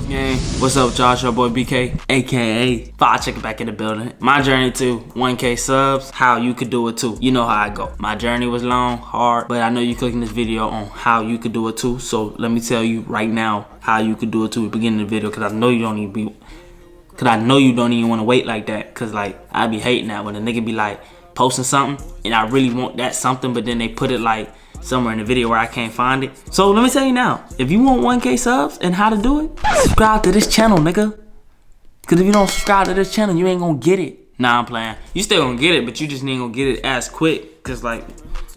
Gang, what's up, Josh? Your boy BK, aka Fire Chicken back in the building. My journey to 1K subs, how you could do it too. You know how I go. My journey was long, hard, but I know you clicking this video on how you could do it too. So let me tell you right now how you could do it too at the beginning of the video, because I know you don't even want to wait like that. Cause like I be hating that when a nigga be like posting something and I really want that something, but then they put it like somewhere in the video where I can't find it. So let me tell you now, if you want 1K subs and how to do it, subscribe to this channel, nigga. Cause if you don't subscribe to this channel, you ain't gonna get it. Nah, I'm playing. You still gonna get it, but you just ain't gonna get it as quick. Cause like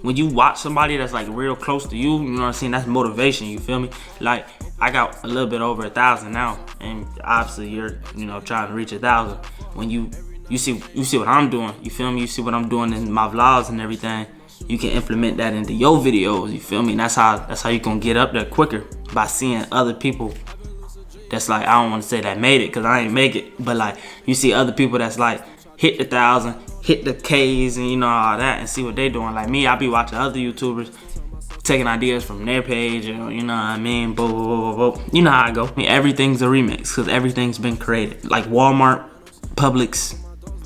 when you watch somebody that's like real close to you, you know what I'm saying? That's motivation, you feel me? Like I got a little bit over 1,000 now, and obviously you're, trying to reach 1,000. When you see what I'm doing, you feel me? You see what I'm doing in my vlogs and everything. You can implement that into your videos, you feel me? And that's how you gonna get up there quicker, by seeing other people that's like, I don't want to say that made it, because I ain't make it, but like you see other people that's like hit the 1,000, hit the Ks, and all that, and see what they doing. Like me, I be watching other YouTubers, taking ideas from their page, you know what I mean? Boo, boo, boo, boo, boo. You know how I go. I mean, everything's a remix, because everything's been created. Like Walmart, Publix,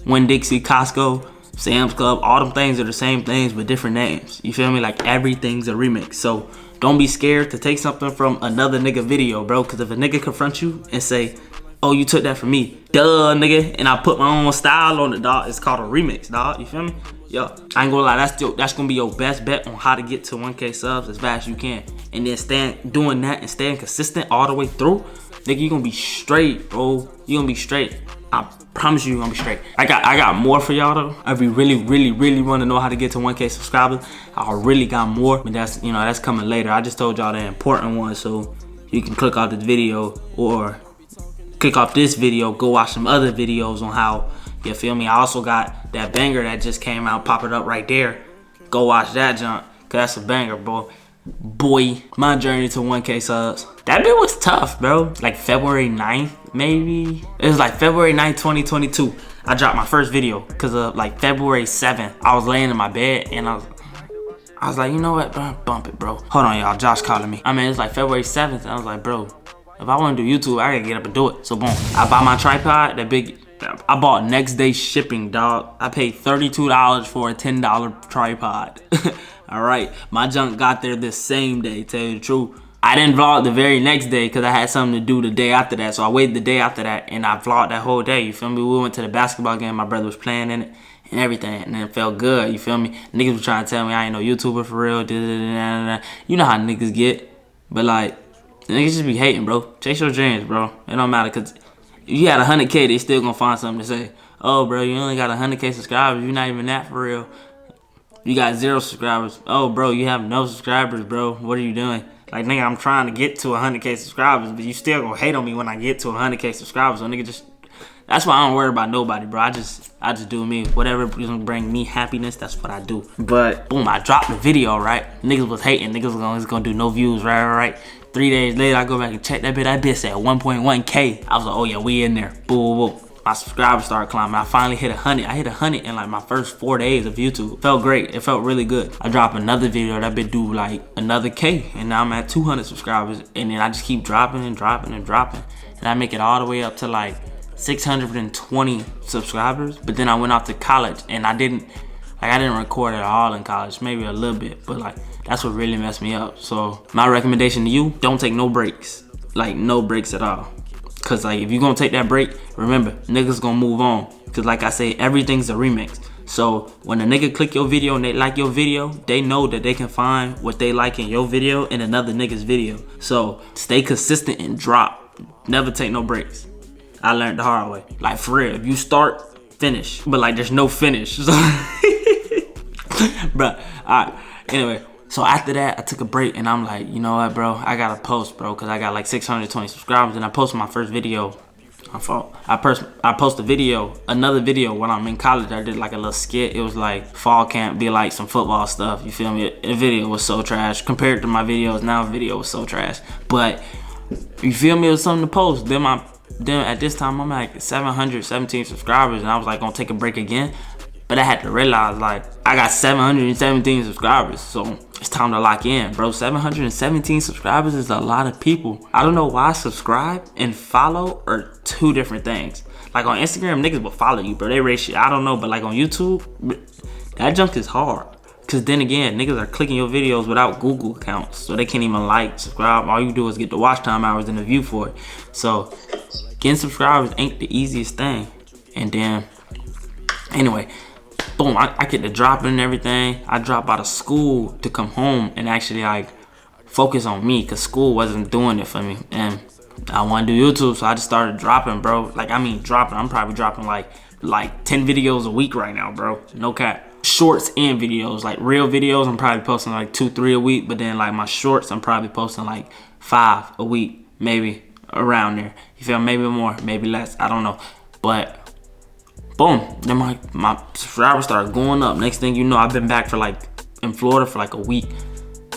Winn-Dixie, Costco, Sam's Club, all them things are the same things with different names. You feel me? Like everything's a remix. So don't be scared to take something from another nigga video, bro. Cause if a nigga confront you and say, oh, you took that from me, duh, nigga, and I put my own style on it, dog, it's called a remix, dog. You feel me? Yo, I ain't gonna lie, that's gonna be your best bet on how to get to 1K subs as fast as you can. And then doing that and staying consistent all the way through, nigga, you gonna be straight, bro. You gonna be straight. I promise you gonna be straight. I got more for y'all though. If you really want to know how to get to 1K subscribers, I really got more, but that's coming later. I just told y'all the important one, so you can click off this video or click off this video, go watch some other videos on how, you feel me? I also got that banger that just came out, pop it up right there. Go watch that junk, cause that's a banger, bro. Boy, my journey to 1K subs. That bit was tough, bro. Like February 9th, maybe. It was like February 9th, 2022. I dropped my first video because of like February 7th. I was laying in my bed and I was like, you know what, bro? Bump it, bro. Hold on, y'all. Josh calling me. I mean, it's like February 7th. And I was like, bro, if I want to do YouTube, I gotta get up and do it. So boom, I bought my tripod, I bought next day shipping, dog. I paid $32 for a $10 tripod. All right, my junk got there the same day, tell you the truth. I didn't vlog the very next day because I had something to do the day after that. So I waited the day after that and I vlogged that whole day, you feel me? We went to the basketball game, my brother was playing in it and everything, and it felt good, you feel me? Niggas was trying to tell me I ain't no YouTuber for real, you know how niggas get. But like, niggas just be hating, bro. Chase your dreams, bro. It don't matter, because if you had 100K, they still gonna find something to say. Oh, bro, you only got 100K subscribers, you're not even that for real. You got 0 subscribers. Oh, bro, you have no subscribers, bro. What are you doing? Like, nigga, I'm trying to get to 100K subscribers, but you still gonna hate on me when I get to 100K subscribers. So, nigga, that's why I don't worry about nobody, bro. I just do me. Whatever is gonna bring me happiness, that's what I do. But, boom, I dropped the video, right? Niggas was hating. Niggas was gonna do no views, right? 3 days later, I go back and check that bit. That bit said 1.1K. I was like, oh, yeah, we in there. Boom, boom. My subscribers started climbing. I finally hit 100. I hit 100 in like my first 4 days of YouTube. Felt great. It felt really good. I dropped another video that bit do like another K, and now I'm at 200 subscribers. And then I just keep dropping and dropping and dropping, and I make it all the way up to like 620 subscribers. But then I went off to college, and I didn't record at all in college. Maybe a little bit, but like that's what really messed me up. So my recommendation to you: don't take no breaks. Like no breaks at all. Cause like if you're gonna take that break, remember, niggas gonna move on. Cause like I say, everything's a remix. So when a nigga click your video and they like your video, they know that they can find what they like in your video in another nigga's video. So stay consistent and drop. Never take no breaks. I learned the hard way. Like for real, if you start, finish. But like there's no finish. So bruh, alright, anyway. So after that, I took a break and I'm like, you know what, bro? I gotta post, bro, because I got like 620 subscribers. And I posted my first video. I posted another video when I'm in college. I did like a little skit. It was like fall camp, be like some football stuff. You feel me? The video was so trash compared to my videos. Now the video was so trash. But you feel me? It was something to post. Then at this time, I'm like 717 subscribers. And I was like, gonna take a break again. But I had to realize, like, I got 717 subscribers, so it's time to lock in, bro. 717 subscribers is a lot of people. I don't know why subscribe and follow are two different things. Like on Instagram, niggas will follow you, bro. They rate shit. I don't know, but like on YouTube, that junk is hard. Cause then again, niggas are clicking your videos without Google accounts, so they can't even like, subscribe. All you do is get the watch time hours and the view for it. So getting subscribers ain't the easiest thing. And then, anyway, boom, I get to dropping and everything. I drop out of school to come home and actually like focus on me, cause school wasn't doing it for me. And I want to do YouTube, so I just started dropping, bro. Like, I mean dropping, I'm probably dropping like 10 videos a week right now, bro. No cap. Shorts and videos, like real videos, I'm probably posting like 2-3 a week, but then like my shorts, I'm probably posting like 5 a week, maybe around there. You feel me? Maybe more, maybe less, I don't know. But boom, then my subscribers started going up. Next thing you know, I've been back for like in Florida for like a week.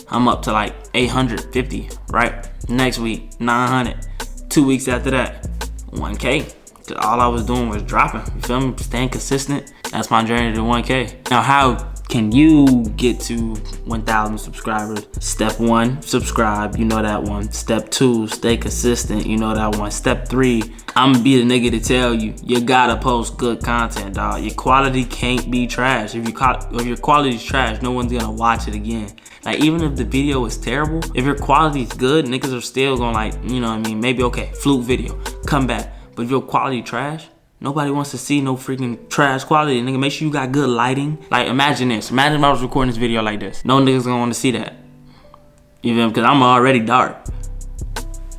I'm up to like 850, right? Next week, 900. 2 weeks after that, 1K. All I was doing was dropping, you feel me? Staying consistent. That's my journey to 1K. Now, how can you get to 1,000 subscribers? Step 1, subscribe, you know that one. Step 2, stay consistent, you know that one. Step 3, I'ma be the nigga to tell you, you gotta post good content, dog. Your quality can't be trash. If your quality's trash, no one's gonna watch it again. Like, even if the video is terrible, if your quality is good, niggas are still gonna, like, you know what I mean? Maybe, okay, fluke video, come back. But if your quality trash, nobody wants to see no freaking trash quality. Nigga, make sure you got good lighting. Like, imagine this. Imagine if I was recording this video like this. No niggas gonna want to see that. You feel me? Because I'm already dark.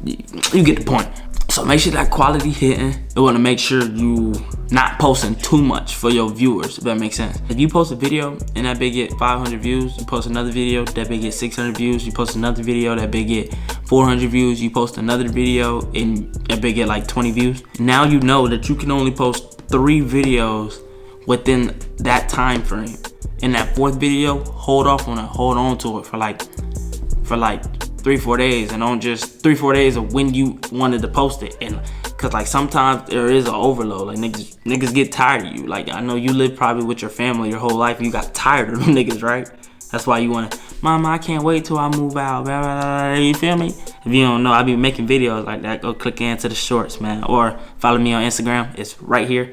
You get the point. So make sure that quality hitting. You want to make sure you not posting too much for your viewers, if that makes sense. If you post a video and that big get 500 views, you post another video, that big get 600 views, you post another video, that big get 400 views, you post another video and that big get like 20 views. Now you know that you can only post 3 videos within that time frame. In that 4th video, hold on to it for like 3-4 days, and don't just 3-4 days of when you wanted to post it. And cause like sometimes there is an overload, like niggas get tired of you. Like, I know you live probably with your family your whole life, you got tired of them niggas, right? That's why you wanna, mama, I can't wait till I move out, blah, blah, blah, you feel me? If you don't know, I be making videos like that. Go click into the shorts, man, or follow me on Instagram, it's right here.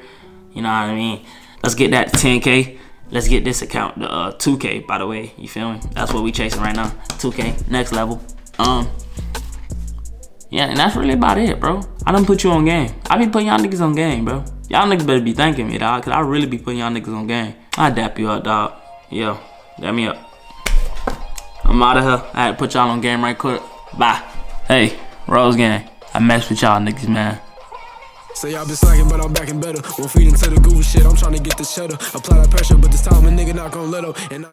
You know what I mean? Let's get that to 10K. Let's get this account to 2K, by the way, you feel me? That's what we chasing right now, 2K, next level. Yeah, and that's really about it, bro. I done put you on game. I be putting y'all niggas on game, bro. Y'all niggas better be thanking me, dog, cause I really be putting y'all niggas on game. I dap you up, dog. Yo, dap me up. I'm out of here. I had to put y'all on game right quick. Bye. Hey, Rose Gang. I mess with y'all niggas, man. Say y'all been slacking, but I'm back and better. Won't feed into the goofy shit. I'm trying to get the cheddar. Apply that pressure, but this time a nigga not gon' let up.